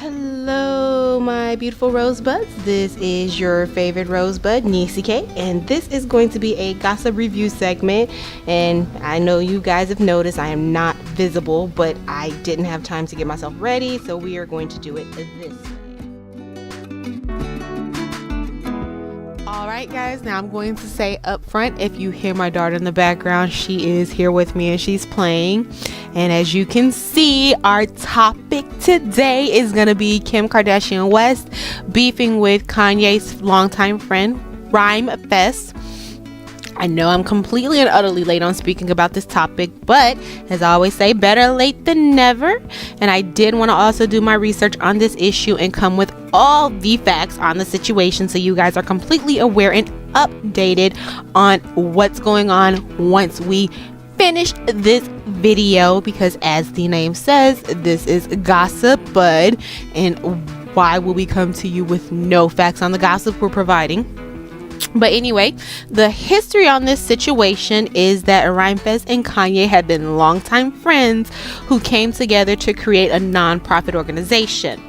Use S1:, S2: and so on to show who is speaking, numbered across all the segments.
S1: Hello, my beautiful rosebuds. This is your favorite rosebud, Nisi K, and this is going to be a gossip review segment. And I know you guys have noticed I am not visible, but I didn't have time to get myself ready, so we are going to do it this way. Alright guys, now I'm going to say up front, if you hear my daughter in the background, she is here with me and she's playing. And as you can see, our topic today is going to be Kim Kardashian West beefing with Kanye's longtime friend, Rhymefest. I know I'm completely and utterly late on speaking about this topic, but as I always say, better late than never. And I did want to also do my research on this issue and come with all the facts on the situation so you guys are completely aware and updated on what's going on once we finish this video, because as the name says, this is Gossip Bud, and why will we come to you with no facts on the gossip we're providing? But anyway, the history on this situation is that Rhymefest and Kanye had been longtime friends who came together to create a non-profit organization.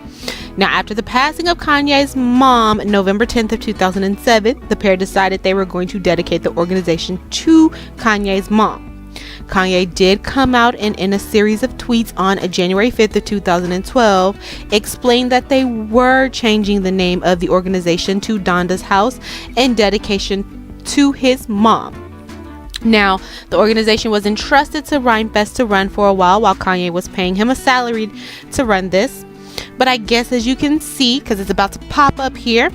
S1: Now, after the passing of Kanye's mom, November 10th of 2007, the pair decided they were going to dedicate the organization to Kanye's mom. Kanye did come out and in a series of tweets on January 5th of 2012 explained that they were changing the name of the organization to Donda's House in dedication to his mom. Now, the organization was entrusted to Rhymefest to run for a while Kanye was paying him a salary to run this. But I guess as you can see, because it's about to pop up here,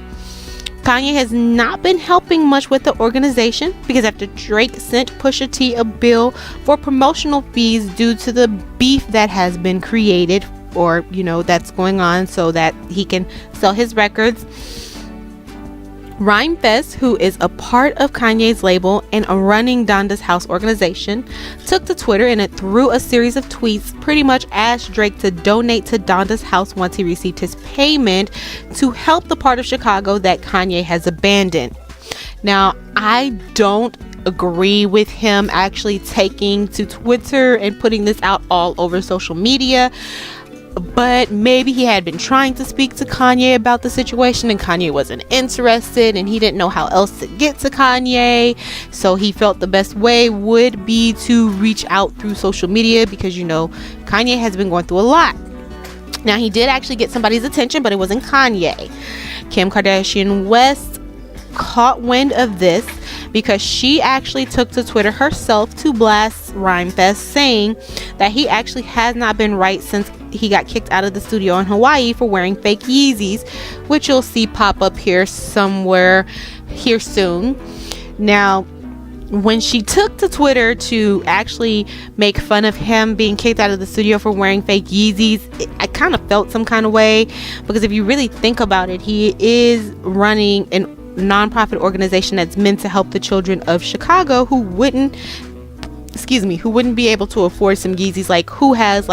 S1: Kanye has not been helping much with the organization, because after Drake sent Pusha T a bill for promotional fees due to the beef that has been created, or that's going on so that he can sell his records, Rhymefest, who is a part of Kanye's label and a running Donda's House organization, took to Twitter and through a series of tweets pretty much asked Drake to donate to Donda's House once he received his payment to help the part of Chicago that Kanye has abandoned. Now, I don't agree with him actually taking to Twitter and putting this out all over social media. But maybe he had been trying to speak to Kanye about the situation and Kanye wasn't interested and he didn't know how else to get to Kanye. So he felt the best way would be to reach out through social media, because Kanye has been going through a lot. Now, he did actually get somebody's attention, but it wasn't Kanye. Kim Kardashian West caught wind of this because she actually took to Twitter herself to blast Rhymefest, saying that he actually has not been right since he got kicked out of the studio in Hawaii for wearing fake Yeezys, which you'll see pop up here somewhere here soon. Now, when she took to Twitter to actually make fun of him being kicked out of the studio for wearing fake Yeezys, I kind of felt some kind of way, because if you really think about it, he is running an nonprofit organization that's meant to help the children of Chicago who wouldn't be able to afford some Yeezys. Like, who has,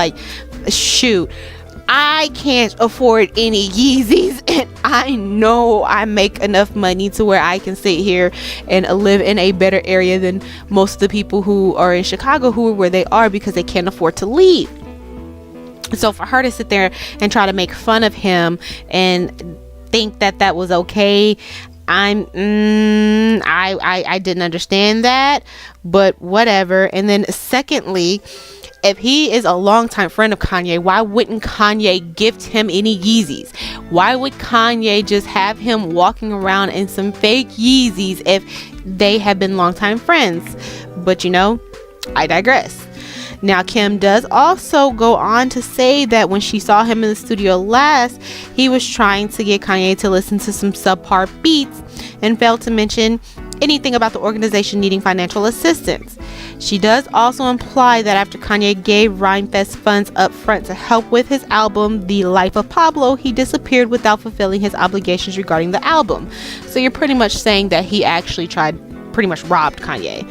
S1: shoot, I can't afford any Yeezys, and I know I make enough money to where I can sit here and live in a better area than most of the people who are in Chicago who are where they are because they can't afford to leave. So for her to sit there and try to make fun of him and think that was okay, I didn't understand that, but whatever. And then secondly, if he is a longtime friend of Kanye, why wouldn't Kanye gift him any Yeezys? Why would Kanye just have him walking around in some fake Yeezys if they have been longtime friends? But I digress. Now, Kim does also go on to say that when she saw him in the studio last, he was trying to get Kanye to listen to some subpar beats and failed to mention anything about the organization needing financial assistance. She does also imply that after Kanye gave Rhymefest funds up front to help with his album, The Life of Pablo, he disappeared without fulfilling his obligations regarding the album. So you're pretty much saying that he actually pretty much robbed Kanye.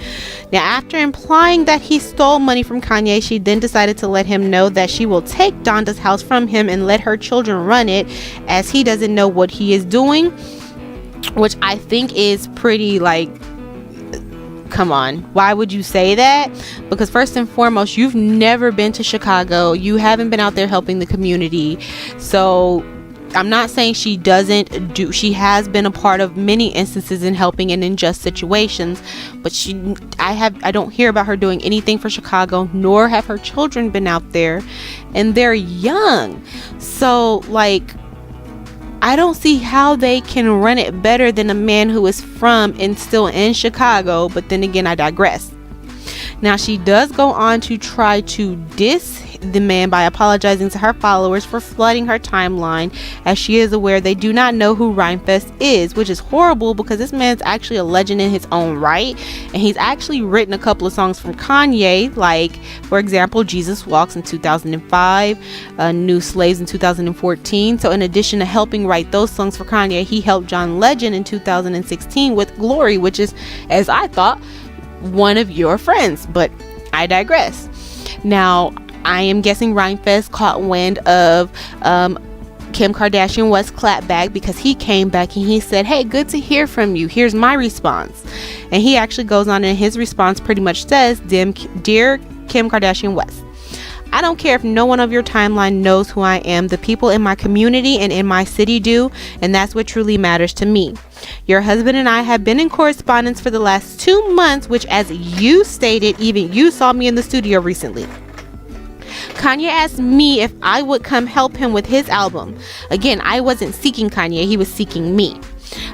S1: Now, after implying that he stole money from Kanye, she then decided to let him know that she will take Donda's House from him and let her children run it, as he doesn't know what he is doing, which I think is pretty come on, why would you say that? Because first and foremost, you've never been to Chicago. You haven't been out there helping the community. So I'm not saying she has been a part of many instances in helping in unjust situations, but I don't hear about her doing anything for Chicago, nor have her children been out there, and they're young. So like, I don't see how they can run it better than a man who is from and still in Chicago. But then again, I digress. Now, she does go on to try to diss the man by apologizing to her followers for flooding her timeline, as she is aware they do not know who Rhymefest is, which is horrible because this man's actually a legend in his own right, and he's actually written a couple of songs from Kanye, like for example Jesus Walks in 2005, New Slaves in 2014. So in addition to helping write those songs for Kanye, he helped John Legend in 2016 with Glory, which is, as I thought, one of your friends, but I digress. Now, I am guessing Rhymefest caught wind of Kim Kardashian West clapback, because he came back and he said, hey, good to hear from you. Here's my response. And he actually goes on, and his response pretty much says, Dear Kim Kardashian West, I don't care if no one of your timeline knows who I am. The people in my community and in my city do, and that's what truly matters to me. Your husband and I have been in correspondence for the last 2 months, which, as you stated, even you saw me in the studio recently. Kanye asked me if I would come help him with his album. Again, I wasn't seeking Kanye, he was seeking me.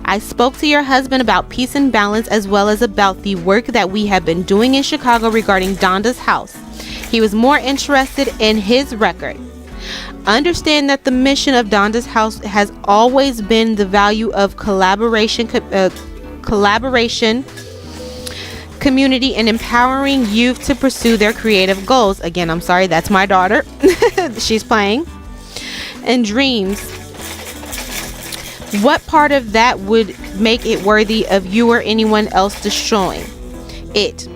S1: I spoke to your husband about peace and balance, as well as about the work that we have been doing in Chicago regarding Donda's house. He was more interested in his record. Understand that the mission of Donda's house has always been the value of collaboration, community, and empowering youth to pursue their creative goals. Again, I'm sorry, that's my daughter. She's playing. And dreams. What part of that would make it worthy of you or anyone else destroying it?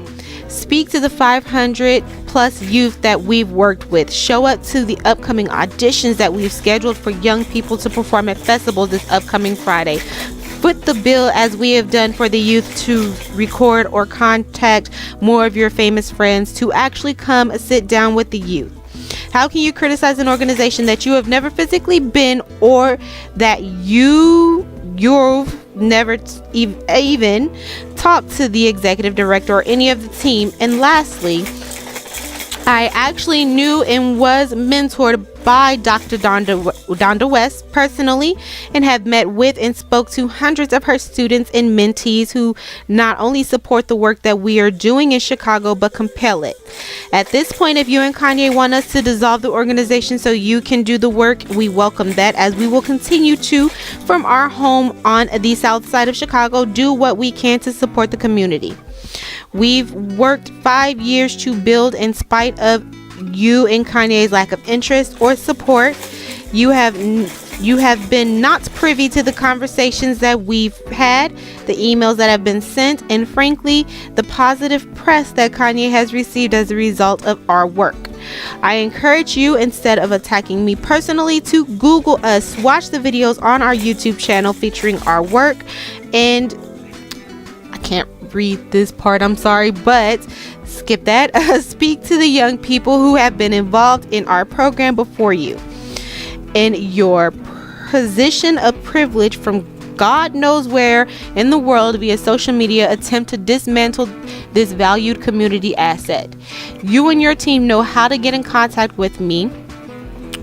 S1: Speak to the 500 plus youth that we've worked with. Show up to the upcoming auditions that we've scheduled for young people to perform at festivals this upcoming Friday. Foot the bill, as we have done for the youth, to record or contact more of your famous friends to actually come sit down with the youth. How can you criticize an organization that you have never physically been, or that you've never even talked to the executive director or any of the team? And lastly, I actually knew and was mentored by Dr. Donda West personally, and have met with and spoke to hundreds of her students and mentees who not only support the work that we are doing in Chicago, but compel it. At this point, if you and Kanye want us to dissolve the organization so you can do the work, we welcome that, as we will continue to, from our home on the south side of Chicago, do what we can to support the community. We've worked 5 years to build. In spite of you and Kanye's lack of interest or support, you have been not privy to the conversations that we've had, the emails that have been sent, and frankly, the positive press that Kanye has received as a result of our work. I encourage you, instead of attacking me personally, to Google us, watch the videos on our YouTube channel featuring our work, and I can't read this part, I'm sorry, but skip that. Speak to the young people who have been involved in our program before you. In your position of privilege from God knows where in the world via social media, attempt to dismantle this valued community asset. You and your team know how to get in contact with me.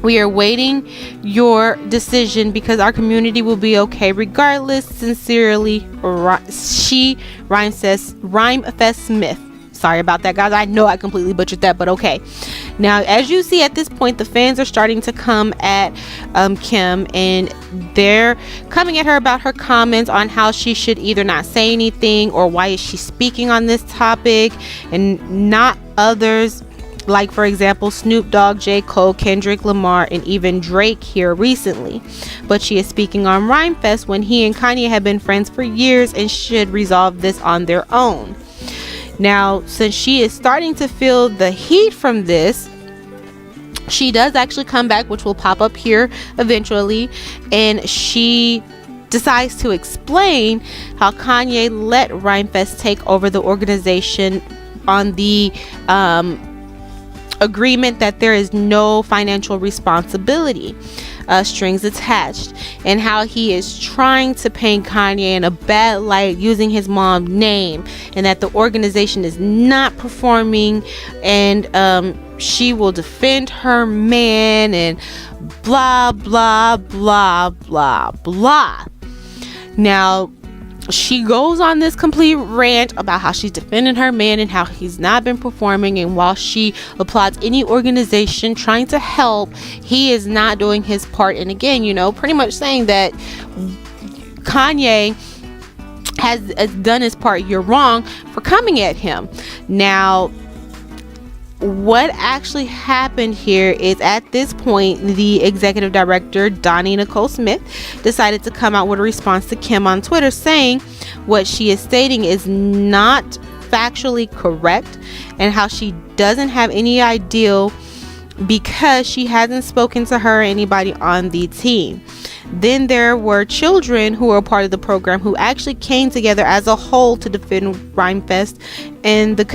S1: We are waiting your decision, because our community will be okay regardless. Sincerely, Rhymefest Smith. Sorry about that, guys. I know I completely butchered that, but okay. Now, as you see at this point, the fans are starting to come at Kim, and they're coming at her about her comments on how she should either not say anything, or why is she speaking on this topic and not others. Like, for example, Snoop Dogg, J. Cole, Kendrick Lamar, and even Drake here recently. But she is speaking on Rhymefest when he and Kanye have been friends for years and should resolve this on their own. Now, since she is starting to feel the heat from this, she does actually come back, which will pop up here eventually, and she decides to explain how Kanye let Rhymefest take over the organization on the agreement that there is no financial responsibility strings attached, and how he is trying to paint Kanye in a bad light using his mom's name, and that the organization is not performing, and she will defend her man, and blah blah blah blah blah. Now she goes on this complete rant about how she's defending her man and how he's not been performing, and while she applauds any organization trying to help, he is not doing his part. And again, pretty much saying that Kanye has done his part. You're wrong for coming at him. Now, what actually happened here is, at this point, the executive director, Donnie Nicole Smith, decided to come out with a response to Kim on Twitter, saying what she is stating is not factually correct, and how she doesn't have any idea because she hasn't spoken to her or anybody on the team. Then there were children who were a part of the program who actually came together as a whole to defend Rhymefest and the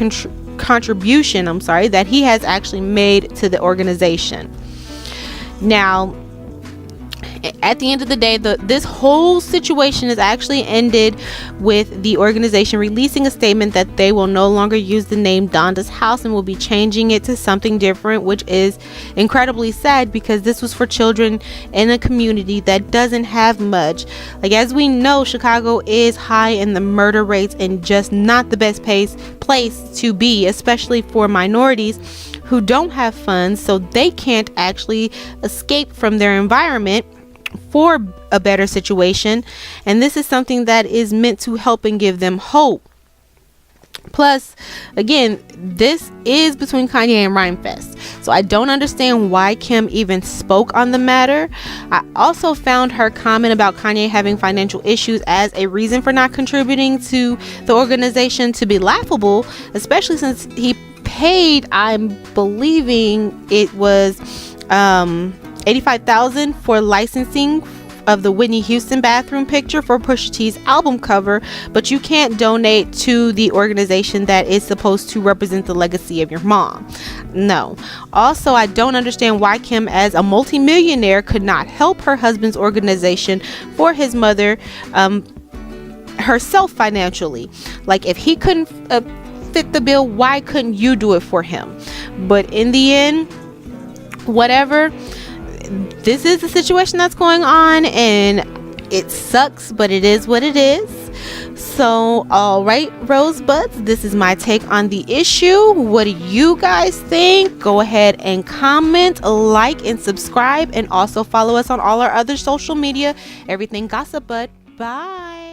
S1: contribution that he has actually made to the organization. Now, at the end of the day, this whole situation is actually ended with the organization releasing a statement that they will no longer use the name Donda's House and will be changing it to something different, which is incredibly sad because this was for children in a community that doesn't have much. Like, as we know, Chicago is high in the murder rates and just not the best place to be, especially for minorities who don't have funds, so they can't actually escape from their environment for a better situation. And this is something that is meant to help and give them hope. Plus, again, this is between Kanye and Rhymefest, so I don't understand why Kim even spoke on the matter. I also found her comment about Kanye having financial issues as a reason for not contributing to the organization to be laughable, especially since he paid, I'm believing it was $85,000 for licensing of the Whitney Houston bathroom picture for Pusha T's album cover, but you can't donate to the organization that is supposed to represent the legacy of your mom. No. Also, I don't understand why Kim, as a multimillionaire, could not help her husband's organization for his mother herself financially. Like, if he couldn't fit the bill, why couldn't you do it for him? But in the end, whatever, this is the situation that's going on, and it sucks, but it is what it is. So, all right, Rosebuds, this is my take on the issue. What do you guys think? Go ahead and comment, like, and subscribe, and also follow us on all our other social media. Everything Gossip Bud. Bye.